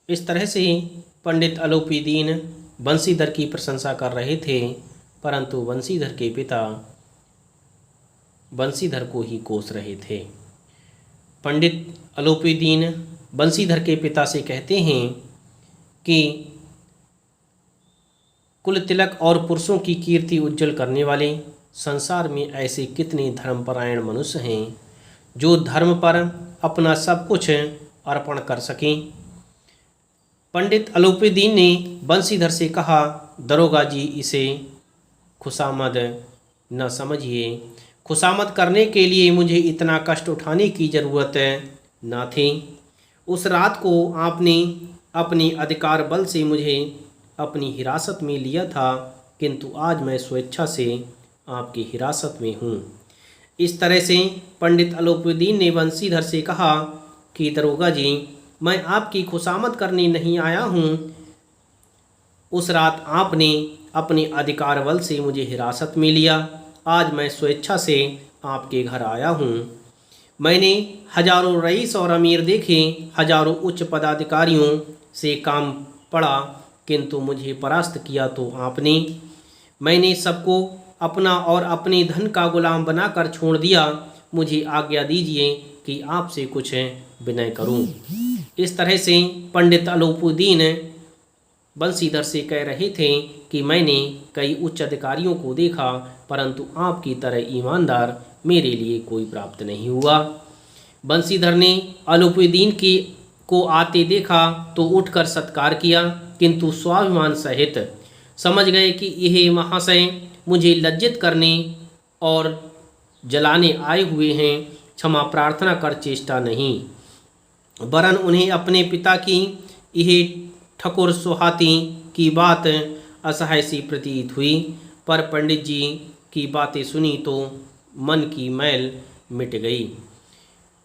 इस तरह से पंडित अलोपीदीन बंशीधर की प्रशंसा कर रहे थे, परंतु बंशीधर के पिता बंशीधर को ही कोस रहे थे। पंडित अलोपीदीन बंशीधर के पिता से कहते हैं कि कुल तिलक और पुरुषों की कीर्ति उज्जवल करने वाले संसार में ऐसे कितने धर्मपरायण मनुष्य हैं जो धर्म पर अपना सब कुछ अर्पण कर सकें। पंडित अलोपीदीन ने बंशीधर से कहा, दरोगा जी, इसे खुशामद न समझिए। खुशामद करने के लिए मुझे इतना कष्ट उठाने की ज़रूरत न थी। उस रात को आपने अपने अधिकार बल से मुझे अपनी हिरासत में लिया था, किंतु आज मैं स्वेच्छा से आपकी हिरासत में हूँ। इस तरह से पंडित अलोपीदीन ने बंशीधर से कहा कि दरोगा जी, मैं आपकी खुशामद करने नहीं आया हूँ। उस रात आपने अपने अधिकार बल से मुझे हिरासत में लिया, आज मैं स्वेच्छा से आपके घर आया हूँ। मैंने हजारों रईस और अमीर देखे, हजारों उच्च पदाधिकारियों से काम पड़ा, किंतु मुझे परास्त किया तो आपने। मैंने सबको अपना और अपने धन का गुलाम बनाकर छोड़ दिया। मुझे आज्ञा दीजिए कि आपसे कुछ विनय करूं। इस तरह से पंडित अलोपीदीन बंशीधर से कह रहे थे कि मैंने कई उच्च अधिकारियों को देखा, परंतु आपकी तरह ईमानदार मेरे लिए कोई प्राप्त नहीं हुआ। बंशीधर ने अलोपीदीन को आते देखा तो उठकर सत्कार किया, किंतु स्वाभिमान सहित समझ गए कि यह महाशय मुझे लज्जित करने और जलाने आए हुए हैं। क्षमा प्रार्थना कर चेष्टा नहीं, वरन उन्हें अपने पिता की यह ठकुर सुहाती की बात असह्य सी प्रतीत हुई। पर पंडित जी की बातें सुनी तो मन की मैल मिट गई।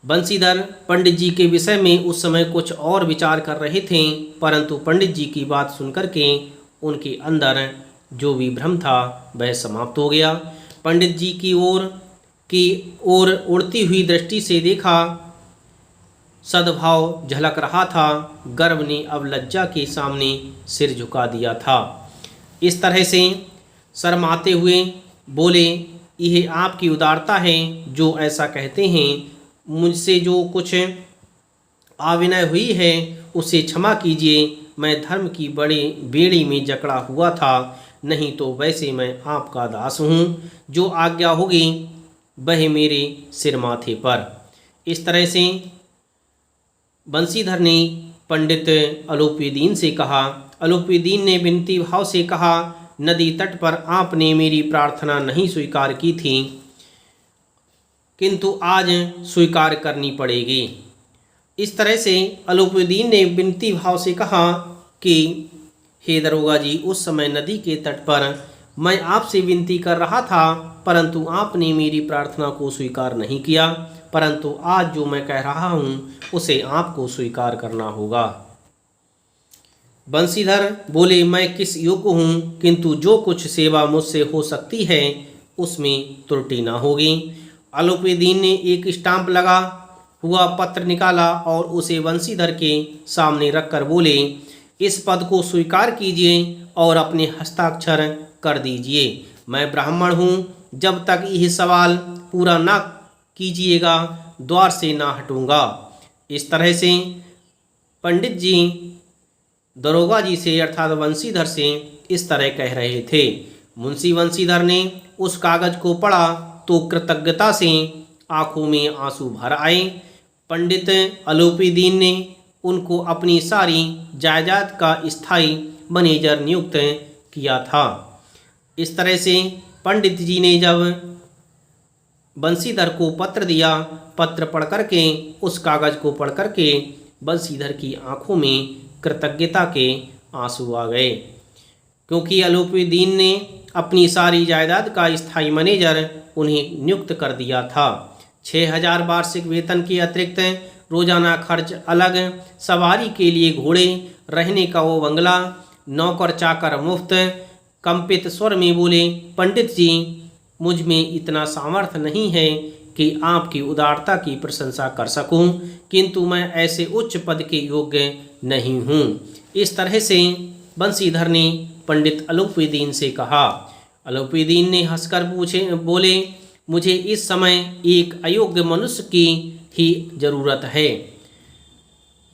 बंशीधर पंडित जी के विषय में उस समय कुछ और विचार कर रहे थे, परंतु पंडित जी की बात सुनकर के उनके अंदर जो भी भ्रम था वह समाप्त हो गया। पंडित जी की ओर उड़ती हुई दृष्टि से देखा, सद्भाव झलक रहा था। गर्व ने अब लज्जा के सामने सिर झुका दिया था। इस तरह से शर्माते हुए बोले, यह आपकी उदारता है जो ऐसा कहते हैं। मुझसे जो कुछ अविनय हुई है उसे क्षमा कीजिए। मैं धर्म की बड़ी बेड़ी में जकड़ा हुआ था, नहीं तो वैसे मैं आपका दास हूँ। जो आज्ञा होगी वह मेरे सिर माथे पर। इस तरह से बंशीधर ने पंडित अलोपीदीन से कहा। अलोपीदीन ने विनती भाव से कहा, नदी तट पर आपने मेरी प्रार्थना नहीं स्वीकार की थी, किंतु आज स्वीकार करनी पड़ेगी। इस तरह से अलोपीदीन ने विनती भाव से कहा कि हे दरोगा जी, उस समय नदी के तट पर मैं आपसे विनती कर रहा था, परंतु आपने मेरी प्रार्थना को स्वीकार नहीं किया, परंतु आज जो मैं कह रहा हूँ उसे आपको स्वीकार करना होगा। बंशीधर बोले, मैं किस योग्य हूँ, किंतु जो कुछ सेवा मुझसे हो सकती है उसमें त्रुटि ना होगी। अलोपीदीन ने एक स्टाम्प लगा हुआ पत्र निकाला और उसे बंशीधर के सामने रखकर बोले, इस पद को स्वीकार कीजिए और अपने हस्ताक्षर कर दीजिए। मैं ब्राह्मण हूँ, जब तक यह सवाल पूरा ना कीजिएगा द्वार से ना हटूंगा। इस तरह से पंडित जी दरोगा जी से अर्थात बंशीधर से इस तरह कह रहे थे। मुंशी बंशीधर ने उस कागज को पढ़ा तो कृतज्ञता से आंखों में आंसू भर आए। पंडित अलोपीदीन ने उनको अपनी सारी जायदाद का स्थायी मैनेजर नियुक्त किया था। इस तरह से पंडित जी ने जब बंशीधर को पत्र दिया, पत्र पढ़ करके उस कागज को पढ़ करके बंशीधर की आंखों में कृतज्ञता के आंसू आ गए, क्योंकि अलोपीदीन ने अपनी सारी जायदाद का स्थायी मैनेजर उन्हें नियुक्त कर दिया था। 6000 वार्षिक वेतन के अतिरिक्त रोजाना खर्च अलग, सवारी के लिए घोड़े, रहने का वो बंगला, नौकर चाकर मुफ्त। कंपित स्वर में बोले, पंडित जी, मुझ में इतना सामर्थ्य नहीं है कि आपकी उदारता की प्रशंसा कर सकूं, किंतु मैं ऐसे उच्च पद के योग्य नहीं हूं। इस तरह से बंसीधर ने पंडित अलौपीदीन से कहा। अलौपीदीन ने हंसकर बोले, मुझे इस समय एक अयोग्य मनुष्य की ही जरूरत है।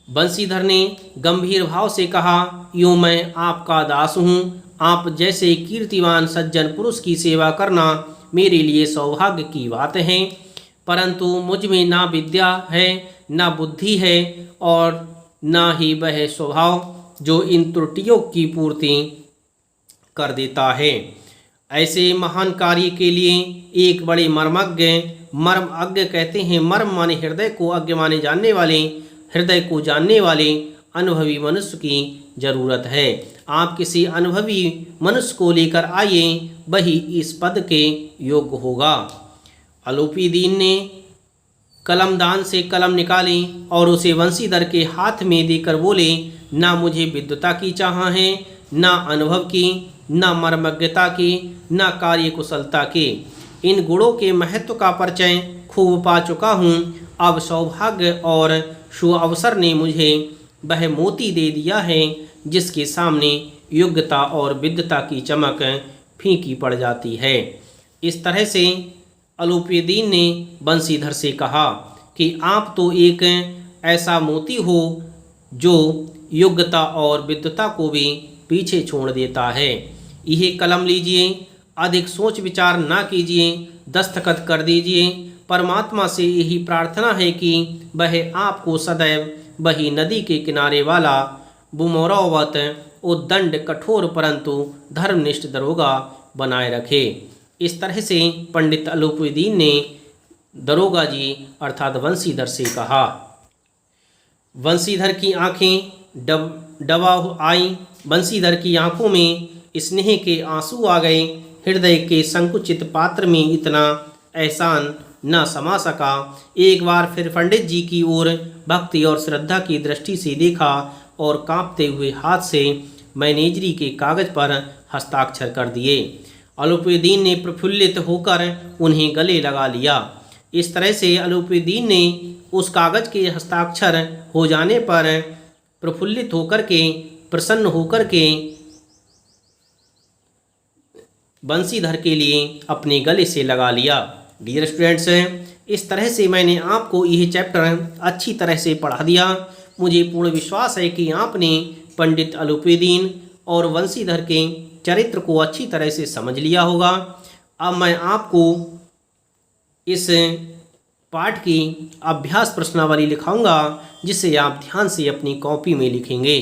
बंसीधर ने गंभीर भाव से कहा, यूँ मैं आपका दास हूँ। आप जैसे कीर्तिवान सज्जन पुरुष की सेवा करना मेरे लिए सौभाग्य की बात है, परंतु मुझ में ना विद्या है, ना बुद्धि है और ना ही वह स्वभाव जो इन त्रुटियों की पूर्ति कर देता है। ऐसे महान कार्य के लिए एक बड़े मर्मज्ञ कहते हैं, मर्म माने हृदय को, अज्ञ माने जानने वाले, हृदय को जानने वाले अनुभवी मनुष्य की जरूरत है। आप किसी अनुभवी मनुष्य को लेकर आइए, वही इस पद के योग्य होगा। अलौपीदीन ने कलमदान से कलम निकाली और उसे बंसीधर के हाथ में देकर बोले, ना मुझे विद्वता की चाह है, ना अनुभव की, ना मर्मज्ञता की, ना कार्यकुशलता की। इन गुणों के महत्व का परिचय खूब पा चुका हूँ। अब सौभाग्य और सुअवसर ने मुझे वह मोती दे दिया है जिसके सामने योग्यता और विद्वता की चमक फीकी पड़ जाती है। इस तरह से अलौपीदीन ने बंसीधर से कहा कि आप तो एक ऐसा मोती हो जो योग्यता और विद्वता को भी पीछे छोड़ देता है। यह कलम लीजिए, अधिक सोच विचार ना कीजिए, दस्तखत कर दीजिए। परमात्मा से यही प्रार्थना है कि वह आपको सदैव वही नदी के किनारे वाला बुमोरवत उद्दंड कठोर परंतु धर्मनिष्ठ दरोगा बनाए रखे। इस तरह से पंडित अलौपीदीन ने दरोगा जी अर्थात बंसीधर से कहा। बंसीधर की आंखें डबा आई। बंसीधर की आंखों में स्नेह के आंसू आ गए। हृदय के संकुचित पात्र में इतना एहसान न समा सका। एक बार फिर पंडित जी की ओर भक्ति और श्रद्धा की दृष्टि से देखा और कांपते हुए हाथ से मैनेजरी के कागज पर हस्ताक्षर कर दिए। अलौपीदीन ने प्रफुल्लित होकर उन्हें गले लगा लिया। इस तरह से अलौपीदीन ने उस कागज के हस्ताक्षर हो जाने पर प्रफुल्लित होकर के, प्रसन्न होकर के बंसीधर के लिए अपने गले से लगा लिया। डियर स्टूडेंट्स, इस तरह से मैंने आपको यह चैप्टर अच्छी तरह से पढ़ा दिया। मुझे पूर्ण विश्वास है कि आपने पंडित अलौपीदीन और बंसीधर के चरित्र को अच्छी तरह से समझ लिया होगा। अब मैं आपको इस पाठ की अभ्यास प्रश्नावली लिखाऊंगा जिसे आप ध्यान से अपनी कॉपी में लिखेंगे।